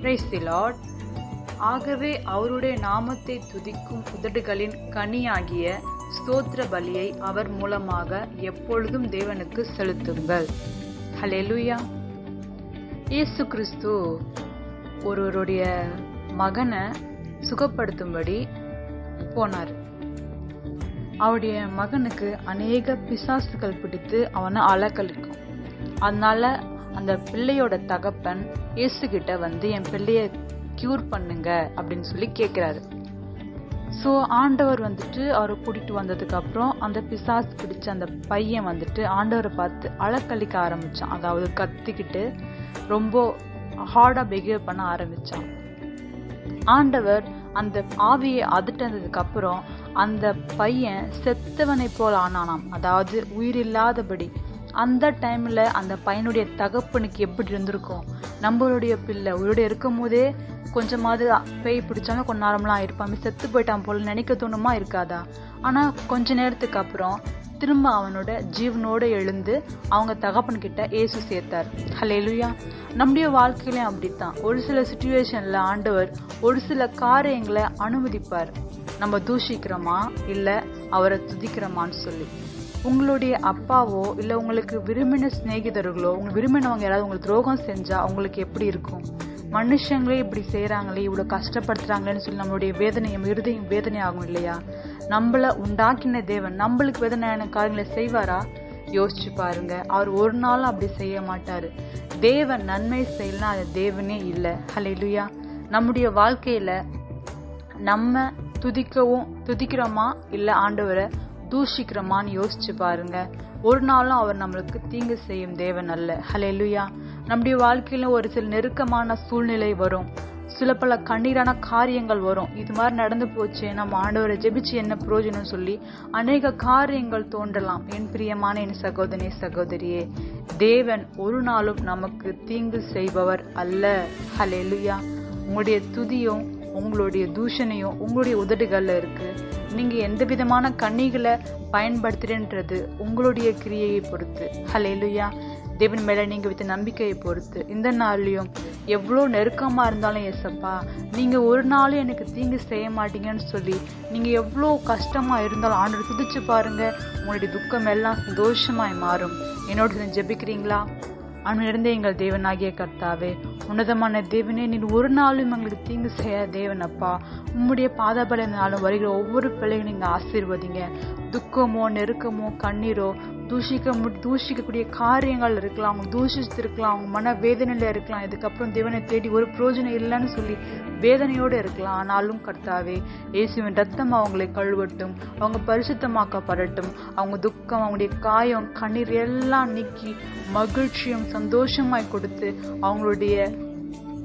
Praise the Lord. ஆகவே அவருடைய நாமத்தை துதிக்கும் உதடுகளின் கனியாகிய ஸ்தோத்திர பலியை அவர் மூலமாக எப்பொழுதும் தேவனுக்கு செலுத்துங்கள். ஹல்லேலூயா. இயேசு கிறிஸ்து ஒருவருடைய மகனை சுகப்படுத்தும்படி போனார். அவருடைய மகனுக்கு அநேக பிசாசுகள் பிடித்து அவனை அலக்கழிக்கும். அதனால அந்த பிள்ளையோட தகப்பன் இயேசு கிட்ட வந்து என் பிள்ளைய கியூர் பண்ணுங்க அப்படின்னு சொல்லி கேட்கிறாரு. ஸோ ஆண்டவர் வந்துட்டு அவரை கூட்டிட்டு வந்ததுக்கு அப்புறம் அந்த பிசாசு பிடிச்ச அந்த பையன் வந்துட்டு ஆண்டவரை பார்த்து அலக்கழிக்க ஆரம்பிச்சான். அதாவது கத்திக்கிட்டு ரொம்ப ஹார்டா பிஹேவ் பண்ண ஆரம்பிச்சான். ஆண்டவர் அந்த ஆவியை அதட்டதுக்கு அப்புறம் அந்த பையன் செத்தவனை போல் ஆனானாம், அதாவது உயிர் இல்லாதபடி. அந்த டைம்ல அந்த பையனுடைய தகப்பனுக்கு எப்படி இருந்திருக்கும்? நம்மளுடைய பிள்ளை உயிரோட இருக்கும் போதே கொஞ்சமாவது பேய் பிடிச்சாலும் கொஞ்ச நேரம்லாம் இருப்பான், செத்து போயிட்டான் போல நினைக்க தோணுமா இருக்காதா? ஆனா கொஞ்ச நேரத்துக்கு அப்புறம் திரும்ப அவனோட ஜீவனோட எழுந்து அவங்க தகப்பன் கிட்ட இயேசு சேர்த்தார். ஹல்லேலூயா. நம்முடைய வாழ்க்கையிலும் அப்படித்தான். ஒரு சில சிச்சுவேஷன்ல ஆண்டவர் ஒரு சில காரியங்களை அனுமதிப்பார். நம்ம தூஷிக்கிறோமா இல்ல அவரை துதிக்கிறோமான்னு சொல்லி. உங்களுடைய அப்பாவோ இல்ல உங்களுக்கு விரும்பின சிநேகிதர்களோ, உங்களுக்கு விரும்பினவங்க யாராவது உங்களுக்கு துரோகம் செஞ்சா உங்களுக்கு எப்படி இருக்கும்? மனுஷங்களே இப்படி செய்யறாங்களே, இவ்வளவு கஷ்டப்படுத்துறாங்களேன்னு சொல்லி நம்மளுடைய இருதயம் வேதனை ஆகும் இல்லையா? நம்மள உண்டாக்கின தேவன் நம்மளுக்கு வேதனையான காரியங்களை செய்வாரா? யோசிச்சு பாருங்க. அவர் ஒரு நாளும் அப்படி செய்ய மாட்டாரு. தேவன் நன்மை செய்யலாம், அது தேவனே இல்லை. ஹல்லேலூயா. நம்முடைய வாழ்க்கையில நம்ம துதிக்கிறோமா இல்ல ஆண்டவரை தூஷிக்கிறோமான்னு யோசிச்சு பாருங்க. ஒரு நாளும் அவர் நம்மளுக்கு தீங்கு செய்யும் தேவன் அல்ல. ஹல்லேலூயா. நம்முடைய வாழ்க்கையில ஒரு சில நெருக்கமான சூழ்நிலை வரும், சில பல கண்ணீரான காரியங்கள் வரும். இது மாதிரி நடந்து போச்சு, நம்ம ஆண்டவரை ஜெபிச்சு என்ன பிரயோஜனம் சொல்லி அநேக காரியங்கள் தோன்றலாம். என் பிரியமான என் சகோதரனே சகோதரியே, தேவன் ஒரு நாளும் நமக்கு தீங்கு செய்பவர் அல்ல. ஹல்லேலூயா. உங்களுடைய துதியும் உங்களுடைய தூஷணையும் உங்களுடைய உதடுகள்ல இருக்கு. நீங்க எந்த விதமான கண்ணிகளை பயன்படுத்துறேன்றது உங்களுடைய கிரியையை பொறுத்து. ஹல்லேலூயா. தேவன் மேல நீங்க வைத்த நம்பிக்கையை பொறுத்து. இந்த நாள்லயும் எவ்வளோ நெருக்கமா இருந்தாலும் ஏசப்பா நீங்க ஒரு நாளும் எனக்கு தீங்கு செய்ய மாட்டீங்கன்னு சொல்லி நீங்க எவ்வளோ கஷ்டமா இருந்தாலும் ஆண்டவர் துதிச்சு பாருங்க. உங்களுடைய துக்கம் எல்லாம் சந்தோஷமாய் மாறும். என்னோட ஜெபிக்கிறீங்களா? அன்பிலிருந்தே எங்கள் தேவனாகிய கர்த்தாவே, உன்னதமான தேவனே, நீ ஒரு நாளும் எங்களுக்கு தீங்கு செய்ய தேவன் அப்பா. உம்முடைய பாதபல நாளும் வருகிற ஒவ்வொரு பிள்ளைகளும் நீங்க ஆசீர்வதிங்க. துக்கமோ நெருக்கமோ கண்ணீரோ தூஷிக்கக்கூடிய காரியங்கள் இருக்கலாம், அவங்க தூஷித்து இருக்கலாம், அவங்க மன வேதனையில இருக்கலாம். இதுக்கப்புறம் தேவனை தேடி ஒரு பிரயோஜனம் இல்லைன்னு சொல்லி வேதனையோடு இருக்கலாம். ஆனாலும் கர்த்தாவே, இயேசுவின் ரத்தம் அவங்களை கழுவட்டும், அவங்க பரிசுத்தமாக்கப்படட்டும். அவங்க துக்கம், அவங்களுடைய காயம், கண்ணீர் எல்லாம் நீக்கி மகிழ்ச்சியும் சந்தோஷமாய் கொடுத்து அவங்களுடைய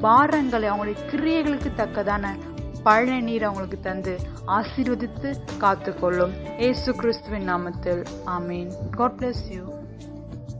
பாரங்களை, அவங்களுடைய கிரியைகளுக்கு தக்கதான பழைய நீர் அவங்களுக்கு தந்து ஆசீர்வதித்து காத்துக்கொள்ளும். இயேசு கிறிஸ்துவின் நாமத்தில் ஆமீன். God bless you.